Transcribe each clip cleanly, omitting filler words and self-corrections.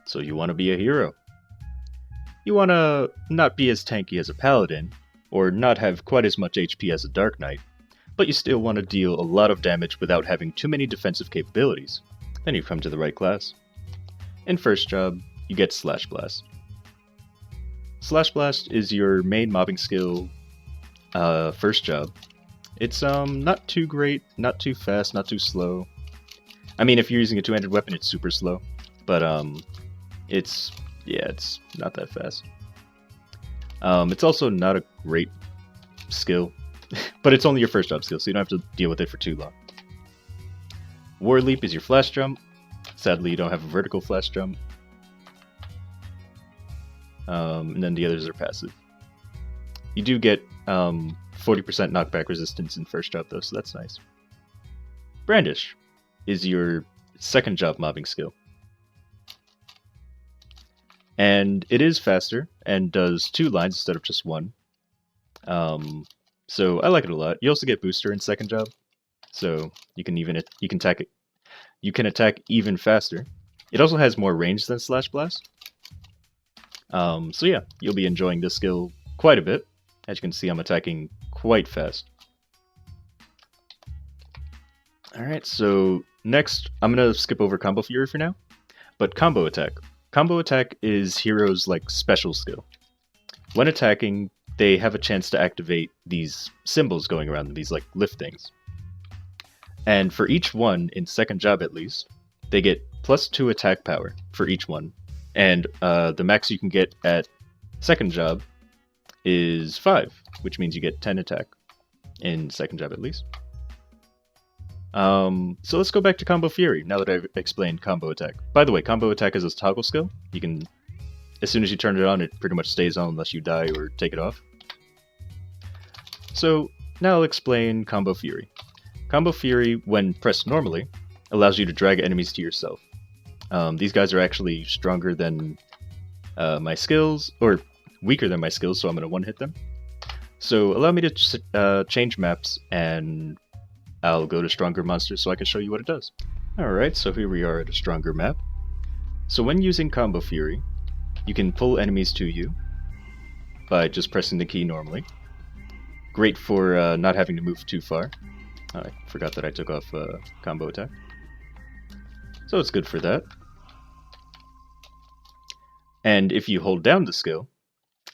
So you want to be a hero. You want to not be as tanky as a paladin, or not have quite as much HP as a Dark Knight, but you still want to deal a lot of damage without having too many defensive capabilities. Then you've come to the right class. In first job, you get Slash Blast. Slash Blast is your main mobbing skill first job. It's not too great, not too fast, not too slow. I mean, if you're using a two-handed weapon, it's super slow, but it's not that fast. It's also not a great skill, but it's only your first job skill, so you don't have to deal with it for too long. War Leap is your flash jump. Sadly, you don't have a vertical flash jump. And then the others are passive. You do get 40% knockback resistance in first job though, so that's nice. Brandish is your second job mobbing skill. And it is faster and does 2 lines instead of just 1. So I like it a lot. You also get booster in second job, so you can attack it. You can attack even faster. It also has more range than Slash Blast. So yeah, you'll be enjoying this skill quite a bit. As you can see, I'm attacking quite fast. Alright, so next, I'm going to skip over Combo Fury for now. But Combo Attack. Combo Attack is heroes' special skill. When attacking, they have a chance to activate these symbols going around them, these lift things. And for each one, in second job at least, they get +2 attack power for each one. And the max you can get at second job is 5, which means you get 10 attack in second job at least. So let's go back to Combo Fury, now that I've explained Combo Attack. By the way, Combo Attack is a toggle skill. You can, as soon as you turn it on, it pretty much stays on unless you die or take it off. So now I'll explain Combo Fury. Combo Fury, when pressed normally, allows you to drag enemies to yourself. These guys are actually stronger than my skills, or weaker than my skills, so I'm going to one-hit them. So allow me to change maps, and I'll go to Stronger Monsters so I can show you what it does. Alright, so here we are at a Stronger map. So when using Combo Fury, you can pull enemies to you by just pressing the key normally. Great for not having to move too far. Oh, I forgot that I took off Combo Attack. So it's good for that. And if you hold down the skill,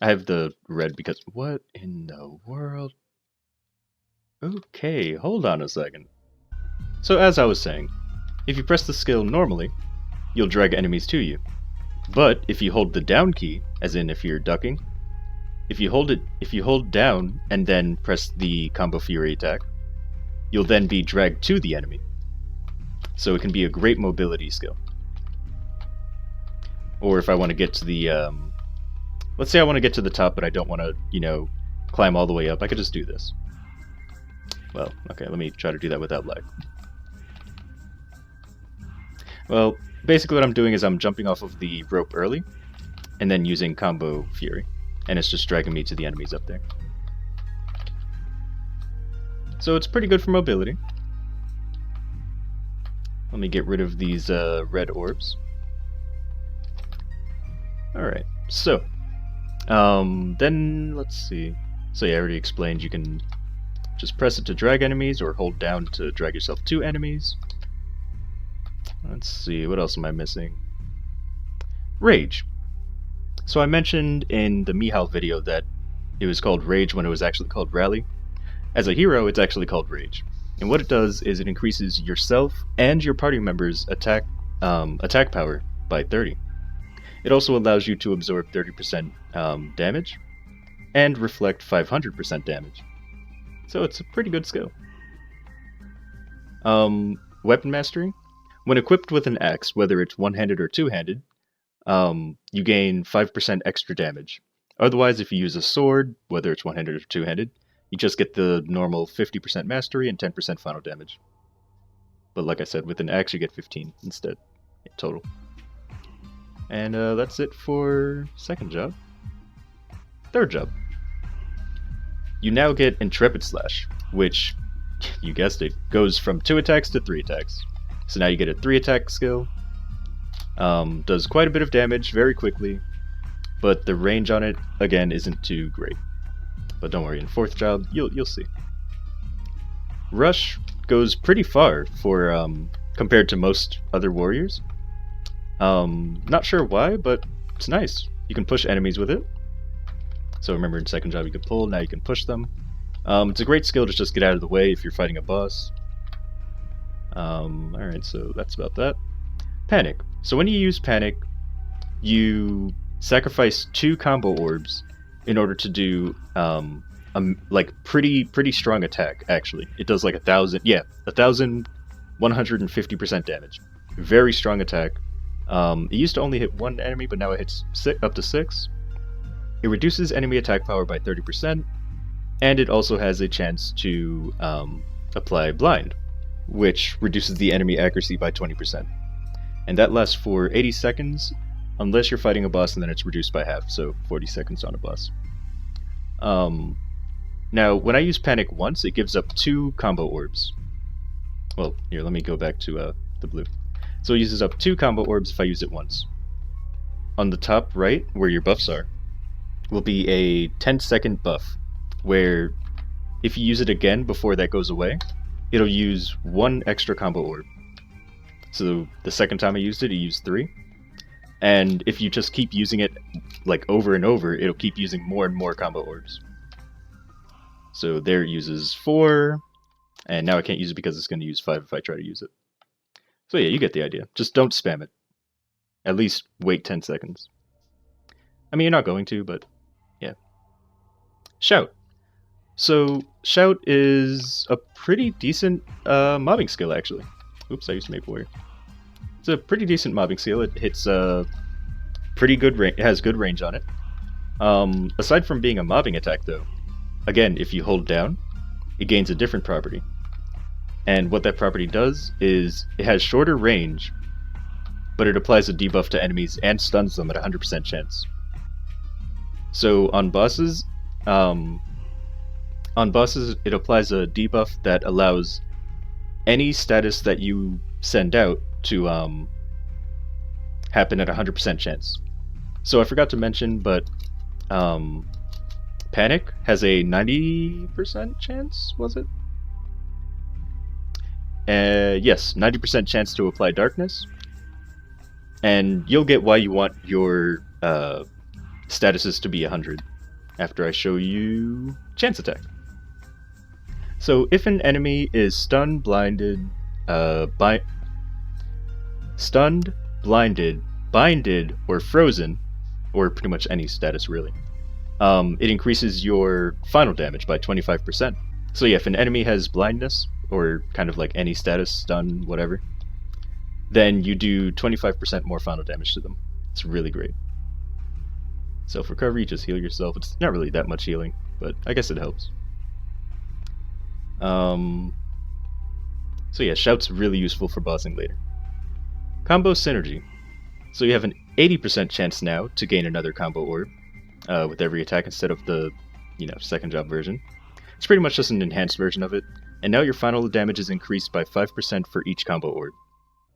I have the red because... What in the world? Okay, hold on a second. So as I was saying, if you press the skill normally, you'll drag enemies to you. But if you hold the down key, as in if you're ducking, if you hold down and then press the Combo Fury attack, you'll then be dragged to the enemy. So it can be a great mobility skill. Or if I want to get to the, let's say I want to get to the top, but I don't want to, climb all the way up, I could just do this. Well, okay, let me try to do that without lag. Well, basically what I'm doing is I'm jumping off of the rope early, and then using Combo Fury, and it's just dragging me to the enemies up there. So it's pretty good for mobility. Let me get rid of these red orbs. Alright, so, then, let's see. So yeah, I already explained you can just press it to drag enemies, or hold down to drag yourself to enemies. Let's see, what else am I missing? Rage. So I mentioned in the Mihal video that it was called Rage when it was actually called Rally. As a hero, it's actually called Rage. And what it does is it increases yourself and your party members' attack power by 30. It also allows you to absorb 30% damage, and reflect 500% damage. So it's a pretty good skill. Weapon Mastery. When equipped with an axe, whether it's one-handed or two-handed, you gain 5% extra damage. Otherwise, if you use a sword, whether it's one-handed or two-handed, you just get the normal 50% mastery and 10% final damage. But like I said, with an axe you get 15 instead, total. And that's it for second job. Third job. You now get Intrepid Slash, which, you guessed it, goes from 2 attacks to 3 attacks. So now you get a 3 attack skill, Does quite a bit of damage very quickly, but the range on it, again, isn't too great. But don't worry, in 4th job, you'll see. Rush goes pretty far for compared to most other warriors. Not sure why, but it's nice. You can push enemies with it. So remember, in 2nd job you could pull, now you can push them. It's a great skill to just get out of the way if you're fighting a boss. Alright, so that's about that. Panic. So when you use Panic, you sacrifice 2 combo orbs in order to do like pretty strong attack. Actually, it does like 1,150% damage. Very strong attack. It used to only hit 1 enemy, but now it hits up to 6. It reduces enemy attack power by 30%, and it also has a chance to apply blind, which reduces the enemy accuracy by 20%. And that lasts for 80 seconds, unless you're fighting a boss, and then it's reduced by half, so 40 seconds on a boss. Now, when I use Panic once, it gives up 2 combo orbs. Well, here, let me go back to the blue. So it uses up 2 combo orbs if I use it once. On the top right, where your buffs are, will be a 10-second buff, where if you use it again before that goes away, it'll use 1 extra combo orb. So the second time I used it, it used 3. And if you just keep using it like over and over, it'll keep using more and more combo orbs. So there it uses 4, and now I can't use it because it's going to use 5 if I try to use it. So yeah, you get the idea. Just don't spam it. At least wait 10 seconds. I mean, you're not going to, but yeah. Shout. So Shout is a pretty decent mobbing skill, actually. Oops, I used Maple Warrior. It's a pretty decent mobbing skill. It hits pretty good range. It has good range on it. Aside from being a mobbing attack, though, again, if you hold down, it gains a different property. And what that property does is it has shorter range, but it applies a debuff to enemies and stuns them at 100% chance. So on bosses, it applies a debuff that allows any status that you send out to happen at 100% chance. So I forgot to mention, but Panic has a 90% chance, was it? Yes, 90% chance to apply darkness. And you'll get why you want your statuses to be 100 after I show you Chance Attack. So if an enemy is stunned, blinded, binded, or frozen, or pretty much any status really, it increases your final damage by 25%. So yeah, if an enemy has blindness, or kind of like any status, stun, whatever, then you do 25% more final damage to them. It's really great. Self-recovery, just heal yourself. It's not really that much healing, but I guess it helps. So yeah, Shout's really useful for bossing later. Combo Synergy. So you have an 80% chance now to gain another combo orb with every attack instead of the, 2nd job version. It's pretty much just an enhanced version of it, and now your final damage is increased by 5% for each combo orb.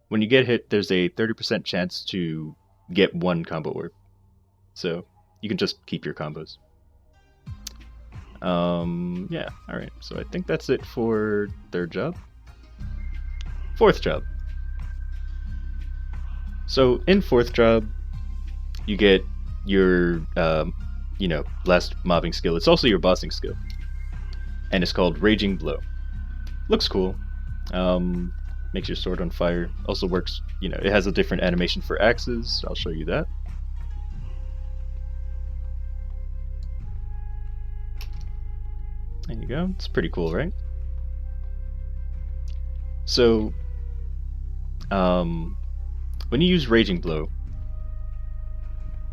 When you get hit, there's a 30% chance to get 1 combo orb. So you can just keep your combos. Yeah, alright, so I think that's it for 3rd job. 4th job. So in 4th job, you get your, last mobbing skill. It's also your bossing skill. And it's called Raging Blow. Looks cool. Makes your sword on fire. Also works, it has a different animation for axes. I'll show you that. There you go. It's pretty cool, right? So, when you use Raging Blow,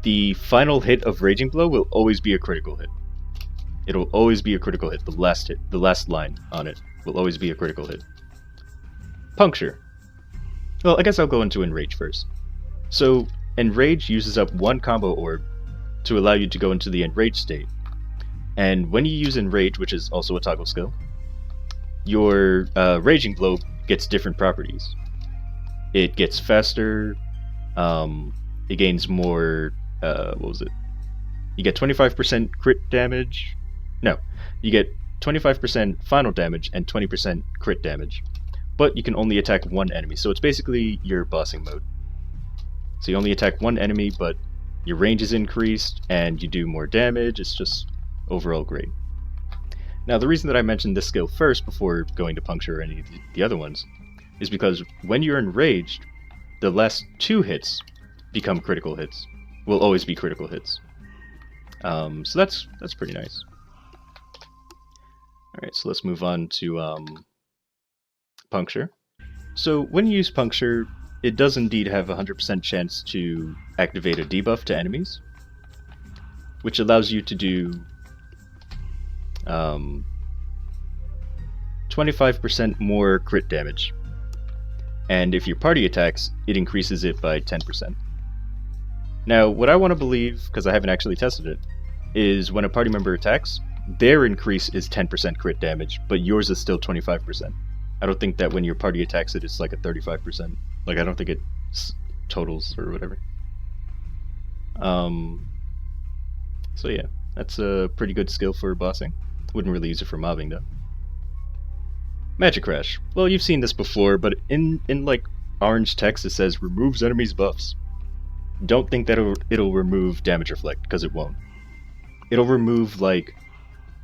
the final hit of Raging Blow will always be a critical hit. It'll always be a critical hit. The last hit, the last line on it will always be a critical hit. Puncture. Well, I guess I'll go into Enrage first. So, Enrage uses up 1 combo orb to allow you to go into the Enrage state. And when you use Enrage, which is also a toggle skill, your Raging Blow gets different properties. It gets faster, it gains more, what was it? You get 25% crit damage. No, you get 25% final damage and 20% crit damage. But you can only attack one enemy, so it's basically your bossing mode. So you only attack one enemy, but your range is increased and you do more damage. It's just overall great. Now, the reason that I mentioned this skill first before going to Puncture or any of the other ones is because when you're enraged, the last 2 hits become critical hits. Will always be critical hits. So that's pretty nice. Alright, so let's move on to Puncture. So when you use Puncture, it does indeed have a 100% chance to activate a debuff to enemies, which allows you to do 25% more crit damage. And if your party attacks, it increases it by 10%. Now, what I want to believe, because I haven't actually tested it, is when a party member attacks, their increase is 10% crit damage, but yours is still 25%. I don't think that when your party attacks it, it's like a 35%. Like, I don't think it totals or whatever. So yeah, that's a pretty good skill for bossing. Wouldn't really use it for mobbing, though. Magic Crash. Well, you've seen this before, but in like, orange text it says, removes enemies' buffs. Don't think that it'll remove damage reflect, because it won't. It'll remove, like,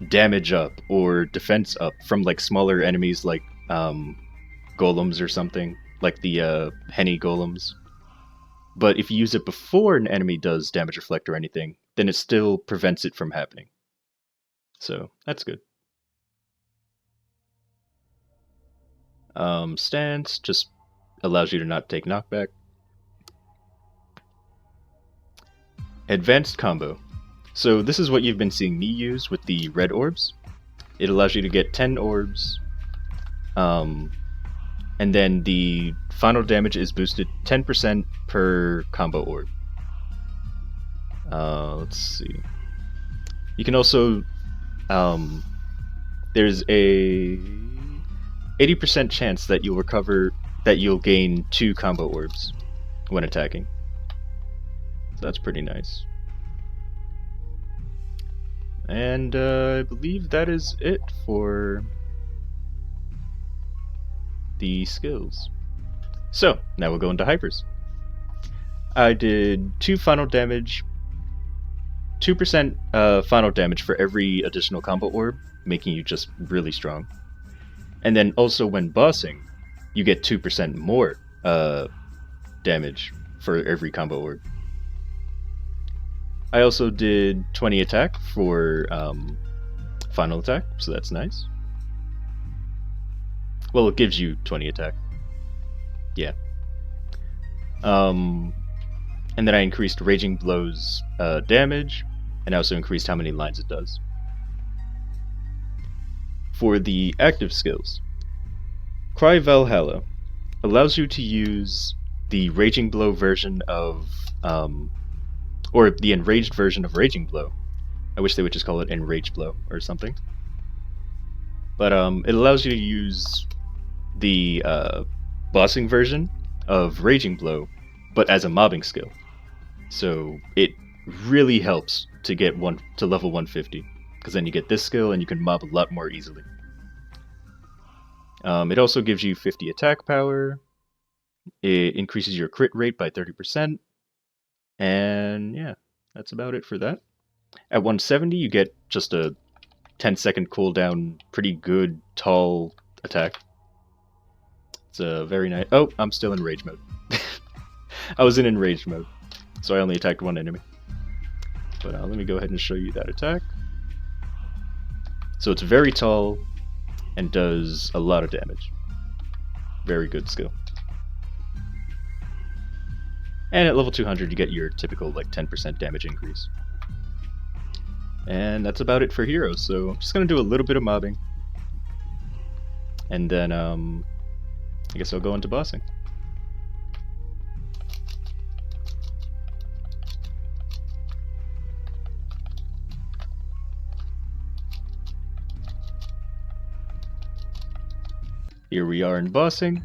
damage up or defense up from, like, smaller enemies like golems or something, like the Henny golems. But if you use it before an enemy does damage reflect or anything, then it still prevents it from happening. So, that's good. Stance just allows you to not take knockback. Advanced Combo. So this is what you've been seeing me use with the red orbs. It allows you to get 10 orbs, and then the final damage is boosted 10% per combo orb. Let's see. You can also, there's a 80% chance that you'll gain 2 combo orbs when attacking. So that's pretty nice. And I believe that is it for the skills. So, now we'll go into hypers. I did 2 final damage, 2% final damage for every additional combo orb, making you just really strong. And then also when bossing, you get 2% more damage for every combo orb. I also did 20 attack for final attack, so that's nice. Well, it gives you 20 attack. Yeah. And then I increased Raging Blow's damage, and I also increased how many lines it does. For the active skills, Cry Valhalla allows you to use the Raging Blow version of or the enraged version of Raging Blow. I wish they would just call it Enrage Blow or something. But it allows you to use the bossing version of Raging Blow, but as a mobbing skill. So it really helps to get to level 150, because then you get this skill and you can mob a lot more easily. It also gives you 50 attack power. It increases your crit rate by 30%. And yeah, that's about it for that. At 170, you get just a 10-second cooldown, pretty good, tall attack. It's a very nice... Oh, I'm still in rage mode. I was in enraged mode, so I only attacked one enemy. But let me go ahead and show you that attack. So it's very tall and does a lot of damage. Very good skill. And at level 200, you get your typical, like, 10% damage increase. And that's about it for heroes, so I'm just going to do a little bit of mobbing. And then, I guess I'll go into bossing. Here we are in bossing.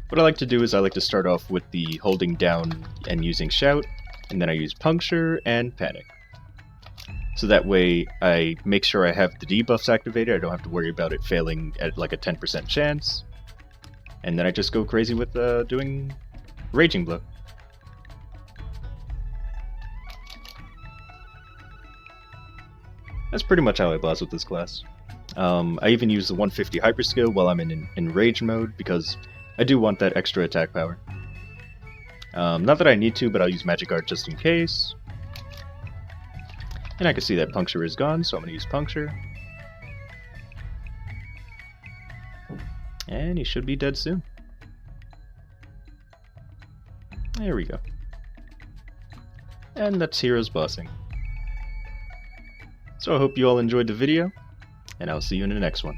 What I like to do is I like to start off with the holding down and using Shout, and then I use Puncture and Panic. So that way I make sure I have the debuffs activated, I don't have to worry about it failing at like a 10% chance. And then I just go crazy with doing Raging Blow. That's pretty much how I boss with this class. I even use the 150 hyper skill while I'm in enrage mode because I do want that extra attack power. Not that I need to, but I'll use Magic Art just in case. And I can see that Puncture is gone, so I'm going to use Puncture. And he should be dead soon. There we go. And that's Heroes bossing. So I hope you all enjoyed the video, and I'll see you in the next one.